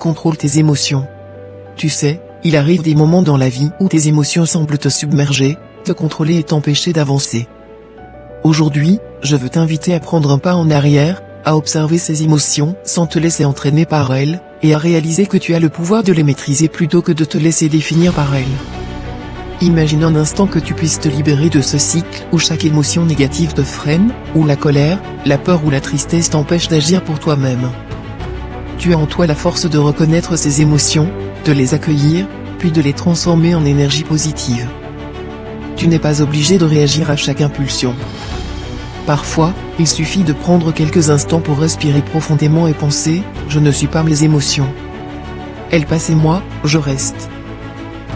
Contrôle tes émotions. Tu sais, il arrive des moments dans la vie où tes émotions semblent te submerger, te contrôler et t'empêcher d'avancer. Aujourd'hui, je veux t'inviter à prendre un pas en arrière, à observer ces émotions sans te laisser entraîner par elles, et à réaliser que tu as le pouvoir de les maîtriser plutôt que de te laisser définir par elles. Imagine un instant que tu puisses te libérer de ce cycle où chaque émotion négative te freine, où la colère, la peur ou la tristesse t'empêchent d'agir pour toi-même. Tu as en toi la force de reconnaître ces émotions, de les accueillir, puis de les transformer en énergie positive. Tu n'es pas obligé de réagir à chaque impulsion. Parfois, il suffit de prendre quelques instants pour respirer profondément et penser « Je ne suis pas mes émotions. Elles passent et moi, je reste ».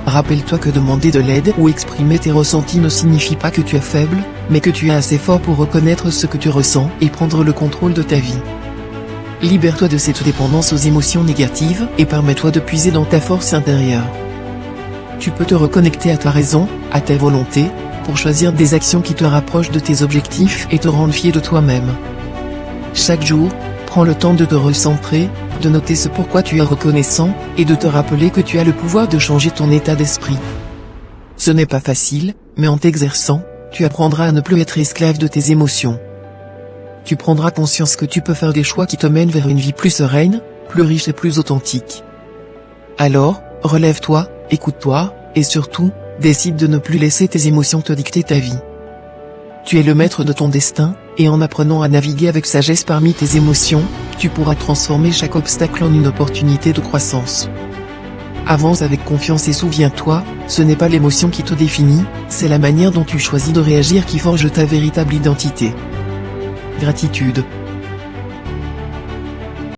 Rappelle-toi que demander de l'aide ou exprimer tes ressentis ne signifie pas que tu es faible, mais que tu es assez fort pour reconnaître ce que tu ressens et prendre le contrôle de ta vie. Libère-toi de cette dépendance aux émotions négatives et permets-toi de puiser dans ta force intérieure. Tu peux te reconnecter à ta raison, à ta volonté, pour choisir des actions qui te rapprochent de tes objectifs et te rendent fier de toi-même. Chaque jour, prends le temps de te recentrer, de noter ce pourquoi tu es reconnaissant, et de te rappeler que tu as le pouvoir de changer ton état d'esprit. Ce n'est pas facile, mais en t'exerçant, tu apprendras à ne plus être esclave de tes émotions. Tu prendras conscience que tu peux faire des choix qui te mènent vers une vie plus sereine, plus riche et plus authentique. Alors, relève-toi, écoute-toi, et surtout, décide de ne plus laisser tes émotions te dicter ta vie. Tu es le maître de ton destin, et en apprenant à naviguer avec sagesse parmi tes émotions, tu pourras transformer chaque obstacle en une opportunité de croissance. Avance avec confiance et souviens-toi, ce n'est pas l'émotion qui te définit, c'est la manière dont tu choisis de réagir qui forge ta véritable identité. Gratitude.